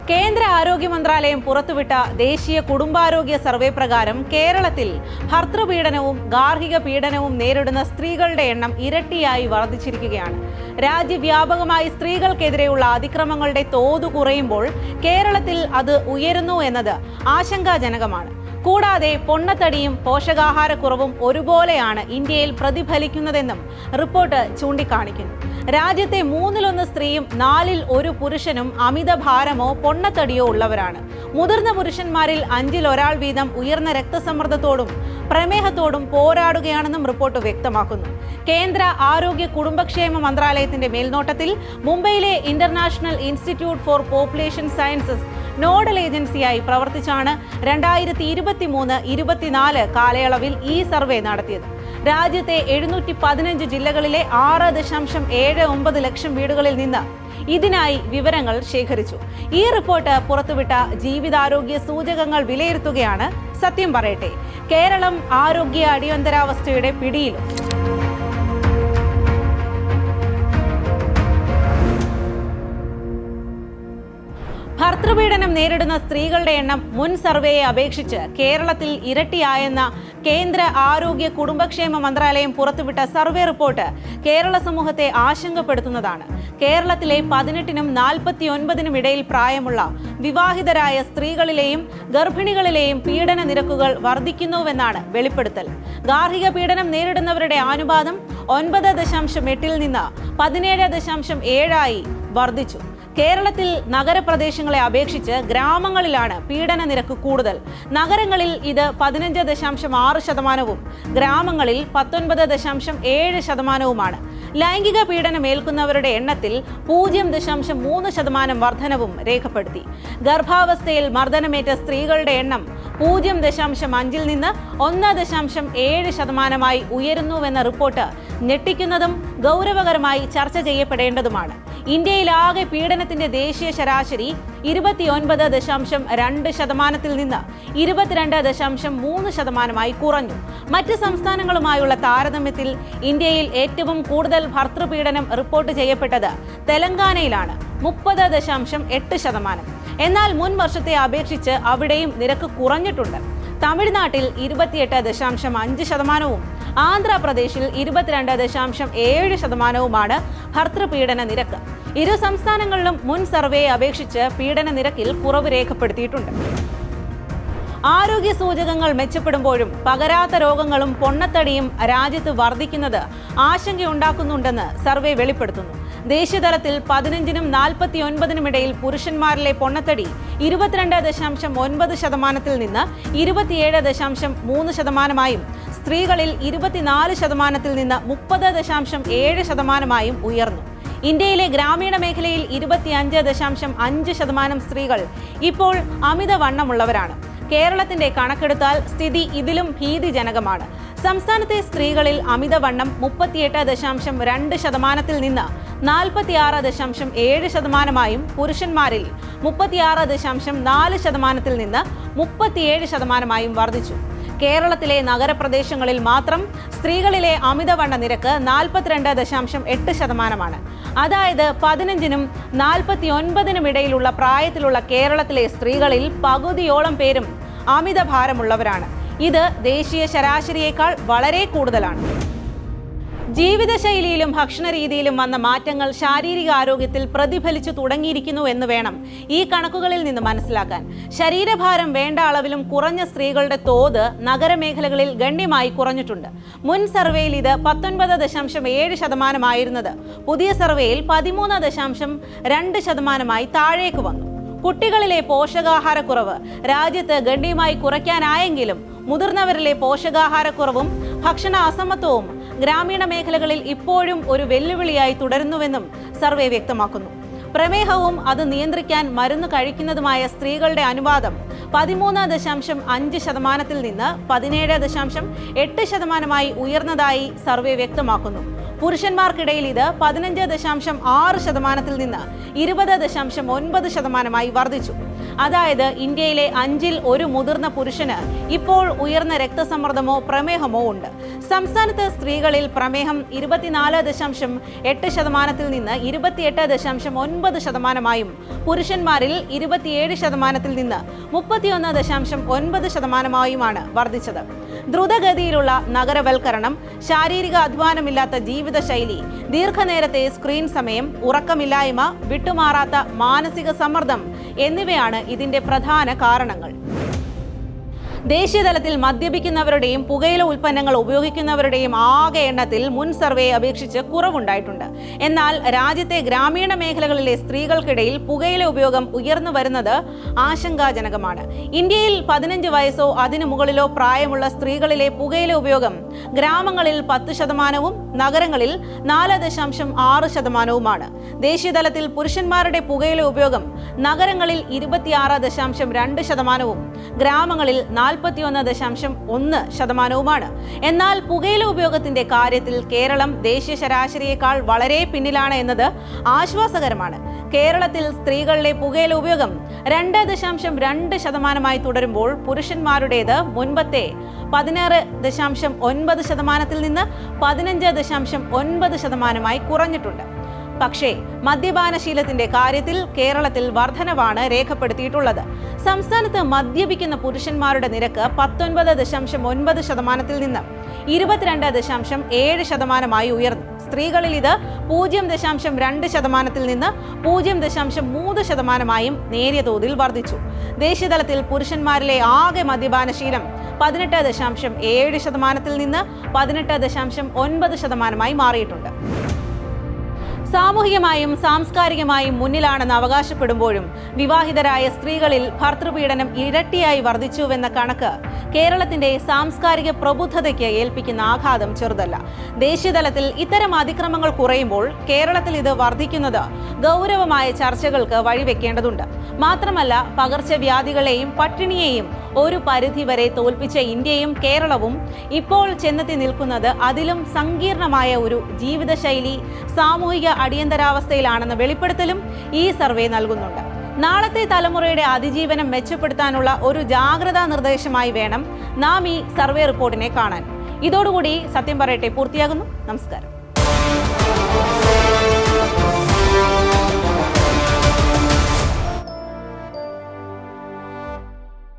കേന്ദ്ര ആരോഗ്യ മന്ത്രാലയം പുറത്തുവിട്ട ദേശീയ കുടുംബാരോഗ്യ സർവേ പ്രകാരം കേരളത്തിൽ ഭർതൃപീഡനവും ഗാർഹിക പീഡനവും നേരിടുന്ന സ്ത്രീകളുടെ എണ്ണം ഇരട്ടിയായി വർദ്ധിച്ചിരിക്കുകയാണ്. രാജ്യവ്യാപകമായി സ്ത്രീകൾക്കെതിരെയുള്ള അതിക്രമങ്ങളുടെ തോത് കുറയുമ്പോൾ കേരളത്തിൽ അത് ഉയരുന്നു എന്നത് ആശങ്കാജനകമാണ്. കൂടാതെ പൊണ്ണത്തടിയും പോഷകാഹാരക്കുറവും ഒരുപോലെയാണ് ഇന്ത്യയിൽ പ്രതിഫലിക്കുന്നതെന്നും റിപ്പോർട്ട് ചൂണ്ടിക്കാണിക്കുന്നു. രാജ്യത്തെ 1/3 സ്ത്രീയും 4-ൽ 1 പുരുഷനും അമിതഭാരമോ പൊണ്ണത്തടിയോ ഉള്ളവരാണ്. മുതിർന്ന പുരുഷന്മാരിൽ 5-ൽ 1 വീതം ഉയർന്ന രക്തസമ്മർദ്ദത്തോടും പ്രമേഹത്തോടും പോരാടുകയാണെന്നും റിപ്പോർട്ട് വ്യക്തമാക്കുന്നു. കേന്ദ്ര ആരോഗ്യ കുടുംബക്ഷേമ മന്ത്രാലയത്തിന്റെ മേൽനോട്ടത്തിൽ മുംബൈയിലെ international institute for population sciences nodal ഏജൻസിയായി പ്രവർത്തിച്ചാണ് 2023-24 കാലയളവിൽ ഈ സർവേ നടത്തിയത്. രാജ്യത്തെ 715 ജില്ലകളിലെ 6.79 ലക്ഷം വീടുകളിൽ നിന്ന് ഇതിനായി വിവരങ്ങൾ ശേഖരിച്ചു. ഈ റിപ്പോർട്ട് പുറത്തുവിട്ട ജീവിതാരോഗ്യ സൂചകങ്ങൾ വിലയിരുത്തുകയാണ് സത്യം പറയട്ടെ കേരളം ആരോഗ്യ അടിയന്തരാവസ്ഥയുടെ പിടിയിലും. ഭർതൃപീഡനം നേരിടുന്ന സ്ത്രീകളുടെ എണ്ണം മുൻ സർവേയെ അപേക്ഷിച്ച് കേരളത്തിൽ ഇരട്ടിയായെന്ന കേന്ദ്ര ആരോഗ്യ കുടുംബക്ഷേമ മന്ത്രാലയം പുറത്തുവിട്ട സർവേ റിപ്പോർട്ട് കേരള സമൂഹത്തെ ആശങ്കപ്പെടുത്തുന്നതാണ്. കേരളത്തിലെ 18-നും 49-നും ഇടയിൽ പ്രായമുള്ള വിവാഹിതരായ സ്ത്രീകളിലെയും ഗർഭിണികളിലെയും പീഡന നിരക്കുകൾ വർദ്ധിക്കുന്നുവെന്നാണ് വെളിപ്പെടുത്തൽ. ഗാർഹിക പീഡനം നേരിടുന്നവരുടെ അനുപാതം 9.8-ൽ നിന്ന് 17.7 വർദ്ധിച്ചു. കേരളത്തിൽ നഗരപ്രദേശങ്ങളെ അപേക്ഷിച്ച് ഗ്രാമങ്ങളിലാണ് പീഡന നിരക്ക് കൂടുതൽ. നഗരങ്ങളിൽ ഇത് 15.6%, ഗ്രാമങ്ങളിൽ 19.7%. ലൈംഗിക പീഡനം ഏൽക്കുന്നവരുടെ എണ്ണത്തിൽ 0.3% വർധനവും രേഖപ്പെടുത്തി. ഗർഭാവസ്ഥയിൽ മർദ്ദനമേറ്റ സ്ത്രീകളുടെ എണ്ണം 0.5-ൽ നിന്ന് 1.7% ഉയരുന്നുവെന്ന റിപ്പോർട്ട് ഞെട്ടിക്കുന്നതും ഗൗരവകരമായി ചർച്ച ചെയ്യപ്പെടേണ്ടതുമാണ്. ഇന്ത്യയിലാകെ പീഡനത്തിന്റെ ദേശീയ ശരാശരി 29.2%-ൽ നിന്ന് 22.3% കുറഞ്ഞു. മറ്റ് സംസ്ഥാനങ്ങളുമായുള്ള താരതമ്യത്തിൽ ഇന്ത്യയിൽ ഏറ്റവും കൂടുതൽ ഭർതൃപീഡനം റിപ്പോർട്ട് ചെയ്യപ്പെട്ടത് തെലങ്കാനയിലാണ്, 30.8%. എന്നാൽ മുൻ വർഷത്തെ അപേക്ഷിച്ച് അവിടെയും നിരക്ക് കുറഞ്ഞിട്ടുണ്ട്. തമിഴ്നാട്ടിൽ 28.5%-വും ആന്ധ്രാപ്രദേശിൽ 22.7%-വുമാണ് ഭർതൃപീഡന നിരക്ക്. ഇരു സംസ്ഥാനങ്ങളിലും മുൻ സർവേയെ അപേക്ഷിച്ച് പീഡന നിരക്കിൽ കുറവ് രേഖപ്പെടുത്തിയിട്ടുണ്ട്. ആരോഗ്യ സൂചകങ്ങൾ മെച്ചപ്പെടുമ്പോഴും പകരാത്ത രോഗങ്ങളും പൊണ്ണത്തടിയും രാജ്യത്ത് വർദ്ധിക്കുന്നത് ആശങ്കയുണ്ടാക്കുന്നുണ്ടെന്ന് സർവേ വെളിപ്പെടുത്തുന്നു. ദേശീയതലത്തിൽ 15-നും 49-നും ഇടയിൽ പുരുഷന്മാരിലെ പൊണ്ണത്തടി 22.9%-ൽ നിന്ന് 27.3%-ആയും സ്ത്രീകളിൽ 24%-ൽ നിന്ന് 30.7%-ആയും ഉയർന്നു. ഇന്ത്യയിലെ ഗ്രാമീണ മേഖലയിൽ 25.5% സ്ത്രീകൾ ഇപ്പോൾ അമിതവണ്ണമുള്ളവരാണ്. കേരളത്തിന്റെ കണക്കെടുത്താൽ സ്ഥിതി ഇതിലും ഭീതിജനകമാണ്. സംസ്ഥാനത്തെ സ്ത്രീകളിൽ അമിതവണ്ണം 38.2%-ൽ നിന്ന് 46.7%-ആയും പുരുഷന്മാരിൽ 36.4%-ൽ നിന്ന് 37%-ആയും വർദ്ധിച്ചു. കേരളത്തിലെ നഗരപ്രദേശങ്ങളിൽ മാത്രം സ്ത്രീകളിലെ അമിതവണ്ണ നിരക്ക് 42.8%-മാണ്. അതായത് 15-നും 49-നും ഇടയിലുള്ള പ്രായത്തിലുള്ള കേരളത്തിലെ സ്ത്രീകളിൽ പകുതിയോളം പേരും അമിതഭാരമുള്ളവരാണ്. ഇത് ദേശീയ ശരാശരിയേക്കാൾ വളരെ കൂടുതലാണ്. ജീവിതശൈലിയിലും ഭക്ഷണരീതിയിലും വന്ന മാറ്റങ്ങൾ ശാരീരിക ആരോഗ്യത്തിൽ പ്രതിഫലിച്ചു തുടങ്ങിയിരിക്കുന്നു എന്ന് വേണം ഈ കണക്കുകളിൽ നിന്ന് മനസ്സിലാക്കാൻ. ശരീരഭാരം വേണ്ട അളവിലും കുറഞ്ഞ സ്ത്രീകളുടെ തോത് നഗരമേഖലകളിൽ ഗണ്യമായി കുറഞ്ഞിട്ടുണ്ട്. മുൻ സർവേയിൽ ഇത് 19.7%-ആയിരുന്നത് പുതിയ സർവേയിൽ 13.2%-ആയി താഴേക്ക് വന്നു. കുട്ടികളിലെ പോഷകാഹാരക്കുറവ് രാജ്യത്ത് ഗണ്യമായി കുറയ്ക്കാനായെങ്കിലും മുതിർന്നവരിലെ പോഷകാഹാരക്കുറവും ഭക്ഷണ അസമത്വവും ഗ്രാമീണ മേഖലകളിൽ ഇപ്പോഴും ഒരു വെല്ലുവിളിയായി തുടരുന്നുവെന്നും സർവേ വ്യക്തമാക്കുന്നു. പ്രമേഹവും അത് നിയന്ത്രിക്കാൻ മരുന്ന് കഴിക്കുന്നതുമായ സ്ത്രീകളുടെ അനുപാതം 13.5%-ൽ നിന്ന് 17.8%-ആയി ഉയർന്നതായി സർവേ വ്യക്തമാക്കുന്നു. പുരുഷന്മാർക്കിടയിൽ ഇത് 15.6%-ൽ നിന്ന് 20.9%-ആയി വർദ്ധിച്ചു. അതായത് ഇന്ത്യയിലെ 5-ൽ 1 മുതിർന്ന പുരുഷന് ഇപ്പോൾ ഉയർന്ന രക്തസമ്മർദ്ദമോ പ്രമേഹമോ ഉണ്ട്. സംസ്ഥാനത്ത് സ്ത്രീകളിൽ പ്രമേഹം 24.8% നിന്ന് 28.9%, പുരുഷന്മാരിൽ 27% നിന്ന് 31.9%-മാണ് വർദ്ധിച്ചത്. ദ്രുതഗതിയിലുള്ള നഗരവൽക്കരണം, ശാരീരിക അധ്വാനമില്ലാത്ത ജീവിതശൈലി, ദീർഘനേരത്തെ സ്ക്രീൻ സമയം, ഉറക്കമില്ലായ്മ, വിട്ടുമാറാത്ത മാനസിക സമ്മർദ്ദം എന്നിവയാണ് ഇതിന്റെ പ്രധാന കാരണങ്ങൾ. ദേശീയതലത്തിൽ മദ്യപിക്കുന്നവരുടെയും പുകയില ഉൽപ്പന്നങ്ങൾ ഉപയോഗിക്കുന്നവരുടെയും ആകെ എണ്ണത്തിൽ മുൻ സർവേയെ അപേക്ഷിച്ച് കുറവുണ്ടായിട്ടുണ്ട്. എന്നാൽ രാജ്യത്തെ ഗ്രാമീണ മേഖലകളിലെ സ്ത്രീകൾക്കിടയിൽ പുകയില ഉപയോഗം ഉയർന്നു വരുന്നത് ആശങ്കാജനകമാണ്. ഇന്ത്യയിൽ 15 വയസ്സോ അതിനു മുകളിലോ പ്രായമുള്ള സ്ത്രീകളിലെ പുകയില ഉപയോഗം ഗ്രാമങ്ങളിൽ 10%-ഉം നഗരങ്ങളിൽ 4.6%-ഉമാണ്. ദേശീയതലത്തിൽ പുരുഷന്മാരുടെ പുകയില ഉപയോഗം നഗരങ്ങളിൽ 26.2%-ഉം ഗ്രാമങ്ങളിൽ 41.1%-ഉമാണ്. എന്നാൽ പുകയില ഉപയോഗത്തിന്റെ കാര്യത്തിൽ കേരളം ദേശീയ ശരാശരിയേക്കാൾ വളരെ പിന്നിലാണ് എന്നത് ആശ്വാസകരമാണ്. കേരളത്തിൽ സ്ത്രീകളിലെ പുകയില ഉപയോഗം 2.2% തുടരുമ്പോൾ പുരുഷന്മാരുടേത് മുൻപത്തെ 16.9%-ൽ നിന്ന് 15.9%-ആയി കുറഞ്ഞിട്ടുണ്ട്. പക്ഷേ മദ്യപാനശീലത്തിന്റെ കാര്യത്തിൽ കേരളത്തിൽ വർധനവാണ് രേഖപ്പെടുത്തിയിട്ടുള്ളത്. സംസ്ഥാനത്ത് മദ്യപിക്കുന്ന പുരുഷന്മാരുടെ നിരക്ക് 19.9%-ൽ നിന്ന് 22.7%-ആയി ഉയർന്നു. സ്ത്രീകളിൽ ഇത് 0.2%-ൽ നിന്ന് 0.3%-ആയും നേരിയ തോതിൽ വർദ്ധിച്ചു. ദേശീയതലത്തിൽ പുരുഷന്മാരിലെ ആകെ മദ്യപാനശീലം 18.7%-ൽ നിന്ന് 18.9%-ആയി മാറിയിട്ടുണ്ട്. സാമൂഹികമായും സാംസ്കാരികമായും മുന്നിലാണെന്ന് അവകാശപ്പെടുമ്പോഴും വിവാഹിതരായ സ്ത്രീകളിൽ ഭർതൃപീഡനം ഇരട്ടിയായി വർദ്ധിച്ചുവെന്ന കണക്ക് കേരളത്തിന്റെ സാംസ്കാരിക പ്രബുദ്ധതയ്ക്ക് ഏൽപ്പിക്കുന്ന ആഘാതം ചെറുതല്ല. ദേശീയതലത്തിൽ ഇത്തരം അതിക്രമങ്ങൾ കുറയുമ്പോൾ കേരളത്തിൽ ഇത് വർദ്ധിക്കുന്നത് ഗൗരവമായ ചർച്ചകൾക്ക് വഴിവെക്കേണ്ടതുണ്ട്. മാത്രമല്ല, പകർച്ചവ്യാധികളെയും പട്ടിണിയെയും ഒരു പരിധിവരെ തോൽപ്പിച്ച ഇന്ത്യയും കേരളവും ഇപ്പോൾ ചെന്നെത്തി നിൽക്കുന്നത് അതിലും സങ്കീർണമായ ഒരു ജീവിതശൈലി, സാമൂഹിക അടിയന്തരാവസ്ഥയിലാണെന്ന വെളിപ്പെടുത്തലും ഈ സർവേ നൽകുന്നുണ്ട്. നാളത്തെ തലമുറയുടെ അതിജീവനം മെച്ചപ്പെടുത്താനുള്ള ഒരു ജാഗ്രതാ നിർദ്ദേശമായി വേണം നാം ഈ സർവേ റിപ്പോർട്ടിനെ കാണാൻ. ഇതോടുകൂടി സത്യം പറയട്ടെ പൂർത്തിയാകുന്നു. നമസ്കാരം.